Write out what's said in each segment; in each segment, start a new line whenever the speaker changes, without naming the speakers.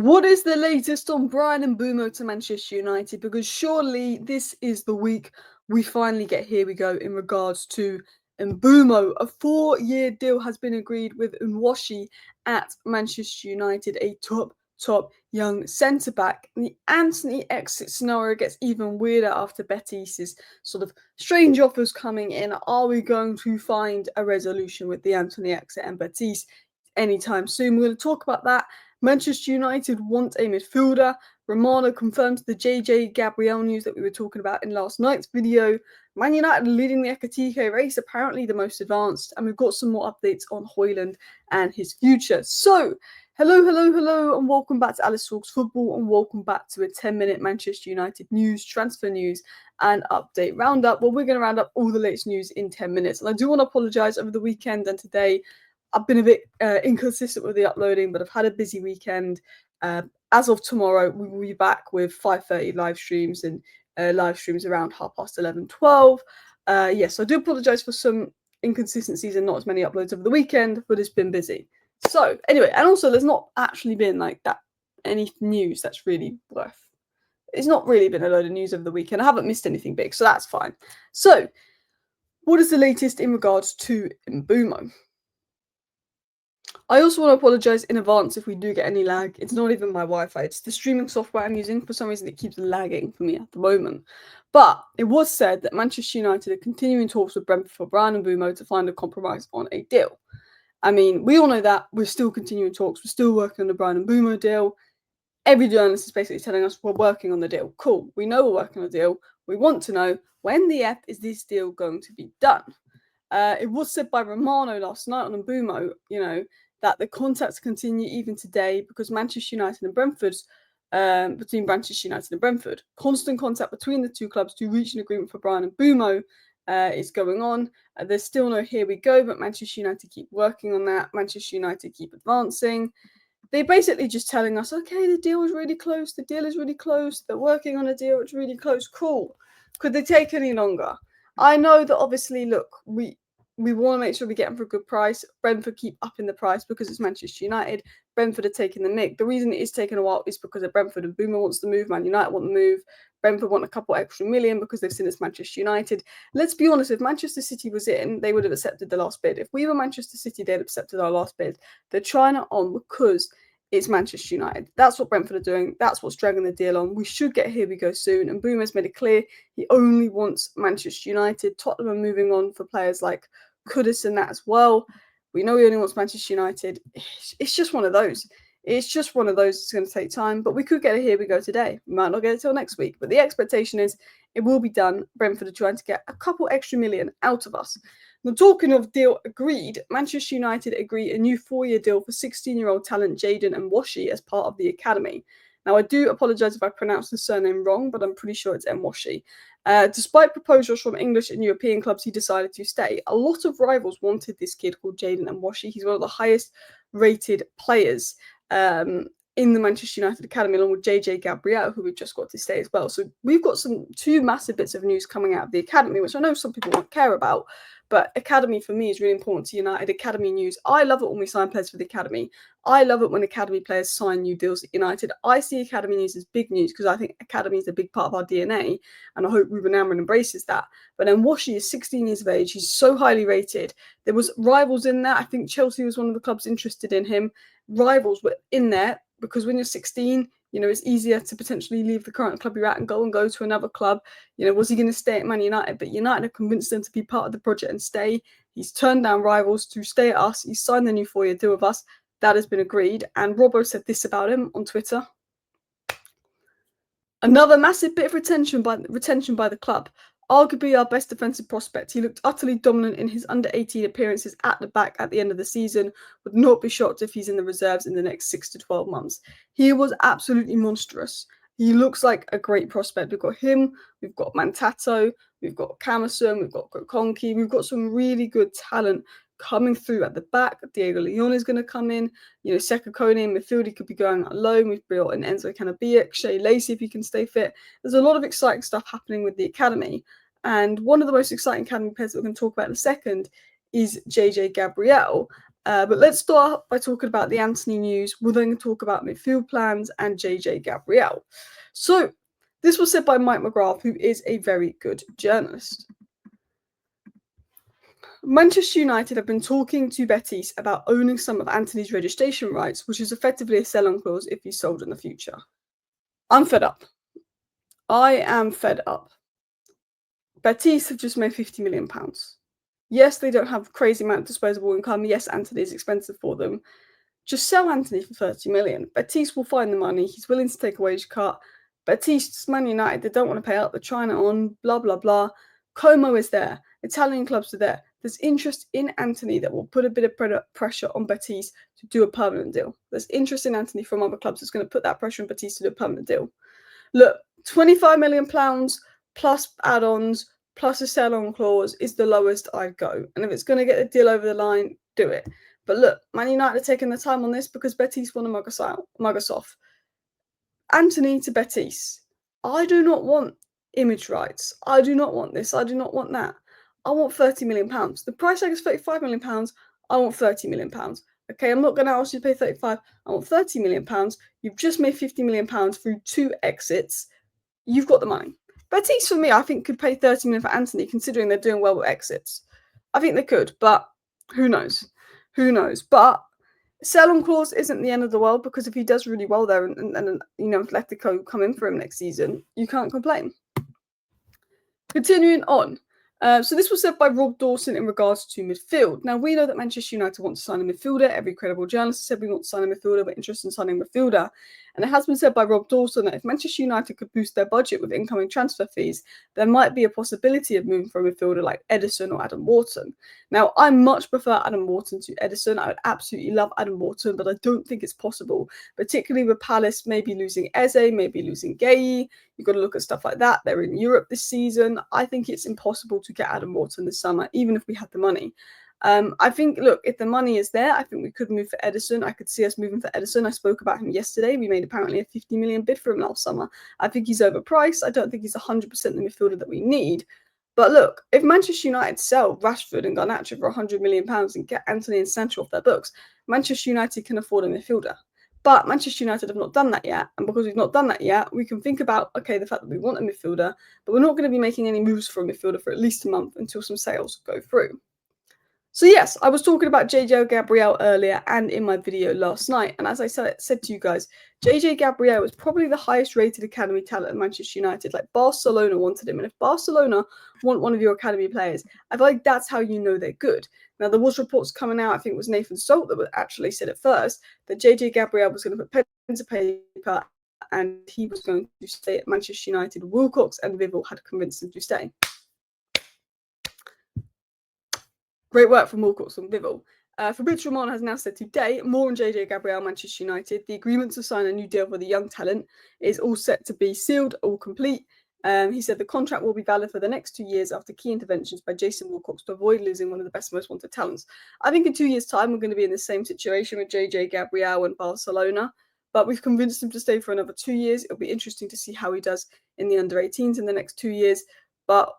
What is the latest on Brian and Mbeumo to Manchester United? Because surely this is the week we finally get here we go in regards to Mbeumo. A 4-year deal has been agreed with Ngwashi at Manchester United, a top young centre-back. The Antony exit scenario gets even weirder after Betis's sort of strange offers coming in. Are we going to find a resolution with the Antony exit and Betis anytime soon? We're going to talk about that. Manchester United want a midfielder. Romano confirms the JJ Gabriel news that we were talking about in last night's video. Man United leading the Ekatike race, apparently the most advanced. And we've got some more updates on Hojlund and his future. So, hello, and welcome back to Alice Talks Football, and welcome back to a 10-minute Manchester United news, transfer news, and update roundup. Well, we're going to round up all the latest news in 10 minutes. And I do want to apologise over the weekend and today. I've been a bit inconsistent with the uploading, but I've had a busy weekend. As of tomorrow, we will be back with 5:30 live streams and live streams around 11:30, 12. Yes, I do apologise for some inconsistencies and not as many uploads over the weekend, but it's been busy. So anyway, and also there's not actually been like that any news that's really worth. It's not really been a load of news over the weekend. I haven't missed anything big, so that's fine. So, what is the latest in regards to Mbeumo? I also want to apologise in advance if we do get any lag. It's not even my Wi-Fi. It's the streaming software I'm using. For some reason, it keeps lagging for me at the moment. But it was said that Manchester United are continuing talks with Brentford for Brian and Mbeumo to find a compromise on a deal. I mean, we all know that. We're still continuing talks. We're still working on the Brian and Mbeumo deal. Every journalist is basically telling us we're working on the deal. Cool. We know we're working on the deal. We want to know, when the F is this deal going to be done? It was said by Romano last night on Mbeumo, that the contacts continue even today because Manchester United and Brentford's between Manchester United and Brentford. Constant contact between the two clubs to reach an agreement for Brian and Mbeumo is going on. There's still no here we go, but Manchester United keep working on that. Manchester United keep advancing. They're basically just telling us, okay, the deal is really close. The deal is really close. They're working on a deal. It's really close. Cool. Could they take any longer? I know that obviously, look, we want to make sure we get them for a good price. Brentford keep upping the price because it's Manchester United. Brentford are taking the mick. The reason it is taking a while is because of Brentford, and Mbeumo wants to move. Man United want to move. Brentford want a couple extra million because they've seen it's Manchester United. Let's be honest, if Manchester City was in, they would have accepted the last bid. If we were Manchester City, they'd have accepted our last bid. They're trying it on because it's Manchester United. That's what Brentford are doing. That's what's dragging the deal on. We should get here we go soon. And Mbeumo's made it clear he only wants Manchester United. Tottenham are moving on for players like Kudus and that as well. We know he only wants Manchester United. It's just one of those. It's just one of those. It's going to take time, but we could get it here we go today. We might not get it till next week, but the expectation is it will be done. Brentford are trying to get a couple extra million out of us. Now, talking of deal agreed, Manchester United agree a new 4-year deal for 16-year-old talent Gabriel and Ngwashi as part of the academy. Now, I do apologise if I pronounced the surname wrong, but I'm pretty sure it's Ngwashi. Despite proposals from English and European clubs, he decided to stay. A lot of rivals wanted this kid called Gabriel and Ngwashi. He's one of the highest rated players in the Manchester United Academy, along with JJ Gabriel, who we've just got to stay as well. So we've got two massive bits of news coming out of the academy, which I know some people won't care about, but academy for me is really important to United. Academy news. I love it when we sign players for the academy. I love it when academy players sign new deals at United. I see academy news as big news because I think academy is a big part of our DNA, and I hope Ruben Amorim embraces that. But then Ngwashi is 16 years of age. He's so highly rated. There was rivals in there. I think Chelsea was one of the clubs interested in him. Rivals were in there because when you're 16, it's easier to potentially leave the current club you're at and go to another club. Was he going to stay at Man United? But United have convinced him to be part of the project and stay. He's turned down rivals to stay at us. He's signed the new 4-year deal with us. That has been agreed. And Robbo said this about him on Twitter. Another massive bit of retention by the club. Arguably our best defensive prospect. He looked utterly dominant in his under-18 appearances at the back at the end of the season. Would not be shocked if he's in the reserves in the next 6 to 12 months. He was absolutely monstrous. He looks like a great prospect. We've got him, we've got Mantato, we've got Camerson, we've got Kokonki. We've got some really good talent coming through at the back. Diego Leon is going to come in. Seka Kone in midfield, he could be going alone. We've brought in Enzo Canabiak, Shea Lacey if he can stay fit. There's a lot of exciting stuff happening with the academy. And one of the most exciting academy players that we're going to talk about in a second is JJ Gabriel. But let's start by talking about the Antony news. We're then going to talk about midfield plans and JJ Gabriel. So this was said by Mike McGrath, who is a very good journalist. Manchester United have been talking to Betis about owning some of Antony's registration rights, which is effectively a sell-on clause if he's sold in the future. I'm fed up. I am fed up. Betis have just made £50 million. Yes, they don't have a crazy amount of disposable income. Yes, Antony is expensive for them. Just sell Antony for 30 million. Betis will find the money. He's willing to take a wage cut. Betis, Man United, they don't want to pay up. They're trying it on, blah, blah, blah. Como is there. Italian clubs are there. There's interest in Antony that will put a bit of pressure on Betis to do a permanent deal. There's interest in Antony from other clubs that's going to put that pressure on Betis to do a permanent deal. Look, £25 million plus add-ons plus a sell-on clause is the lowest I'd go. And if it's going to get the deal over the line, do it. But look, Man United are taking the time on this because Betis want to mug us off. Antony to Betis. I do not want image rights. I do not want this. I do not want that. I want £30 million. The price tag is £35 million. I want £30 million. Okay, I'm not going to ask you to pay 35. I want £30 million. You've just made £50 million through 2 exits. You've got the money. Betis, for me, I think could pay £30 million for Antony, considering they're doing well with exits. I think they could, but who knows? Who knows? But sell-on clause isn't the end of the world, because if he does really well there and Atletico come in for him next season, you can't complain. Continuing on. So this was said by Rob Dawson in regards to midfield. Now, we know that Manchester United want to sign a midfielder. Every credible journalist said we want to sign a midfielder. We're interested in signing a midfielder. And it has been said by Rob Dawson that if Manchester United could boost their budget with incoming transfer fees, there might be a possibility of moving for a midfielder like Ederson or Adam Wharton. Now, I much prefer Adam Wharton to Ederson. I would absolutely love Adam Wharton, but I don't think it's possible, particularly with Palace maybe losing Eze, maybe losing Gueye. You've got to look at stuff like that. They're in Europe this season. I think it's impossible to get Adam Wharton this summer, even if we had the money. I think, look, if the money is there, I think we could move for Ederson. I could see us moving for Ederson. I spoke about him yesterday. We made apparently a 50 million bid for him last summer. I think he's overpriced. I don't think he's 100% the midfielder that we need. But look, if Manchester United sell Rashford and Garnacho for £100 million and get Antony and Sancho off their books, Manchester United can afford a midfielder. But Manchester United have not done that yet. And because we've not done that yet, we can think about, okay, the fact that we want a midfielder, but we're not going to be making any moves for a midfielder for at least a month until some sales go through. So yes, I was talking about JJ Gabriel earlier and in my video last night. And as I said to you guys, JJ Gabriel is probably the highest rated academy talent at Manchester United. Like, Barcelona wanted him. And if Barcelona want one of your academy players, I feel like that's how you know they're good. Now, there was reports coming out, I think it was Nathan Salt that actually said at first, that JJ Gabriel was going to put pen to paper and he was going to stay at Manchester United. Wilcox and Vivel had convinced him to stay. Great work from Wilcox and Vivel. Fabrizio Romano has now said today, more on JJ Gabriel, Manchester United. The agreement to sign a new deal for the young talent is all set to be sealed, all complete. He said the contract will be valid for the next 2 years after key interventions by Jason Wilcox to avoid losing one of the best, most wanted talents. I think in 2 years' time, we're going to be in the same situation with JJ Gabriel and Barcelona, but we've convinced him to stay for another 2 years. It'll be interesting to see how he does in the under-18s in the next 2 years, but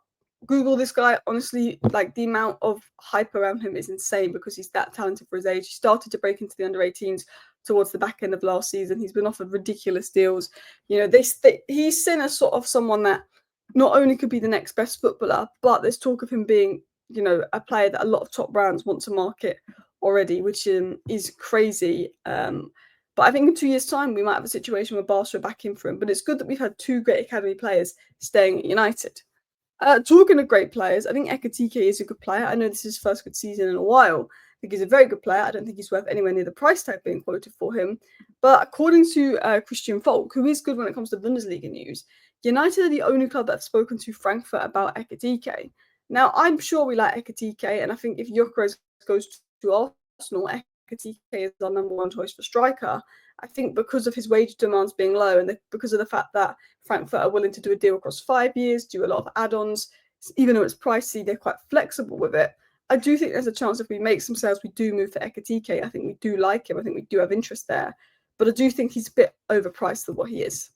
Google this guy. Honestly, like, the amount of hype around him is insane because he's that talented for his age. He started to break into the under-18s towards the back end of last season. He's been offered ridiculous deals. You know, he's seen as sort of someone that not only could be the next best footballer, but there's talk of him being, you know, a player that a lot of top brands want to market already, which is crazy. But I think in 2 years' time, we might have a situation where Barca are back in for him. But it's good that we've had 2 great academy players staying at United. Talking of great players, I think Ekitike is a good player. I know this is his first good season in a while. I think he's a very good player. I don't think he's worth anywhere near the price tag being quoted for him. But according to Christian Falk, who is good when it comes to Bundesliga news, United are the only club that have spoken to Frankfurt about Ekitike. Now, I'm sure we like Ekitike, and I think if Gyökeres goes to Arsenal, Ekitike is our number 1 choice for striker. I think because of his wage demands being low and because of the fact that Frankfurt are willing to do a deal across 5 years, do a lot of add-ons, even though it's pricey, they're quite flexible with it. I do think there's a chance if we make some sales, we do move for Ekitike. I think we do like him. I think we do have interest there. But I do think he's a bit overpriced than what he is.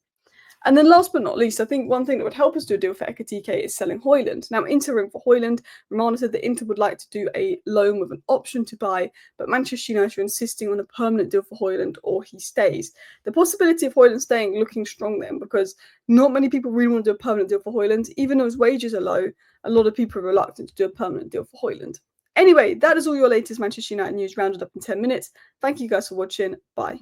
And then last but not least, I think one thing that would help us do a deal for Ekitike is selling Hojlund. Now, interim for Hojlund, Romano said that Inter would like to do a loan with an option to buy, but Manchester United are insisting on a permanent deal for Hojlund or he stays. The possibility of Hojlund staying looking strong then, because not many people really want to do a permanent deal for Hojlund. Even though his wages are low, a lot of people are reluctant to do a permanent deal for Hojlund. Anyway, that is all your latest Manchester United news rounded up in 10 minutes. Thank you guys for watching. Bye.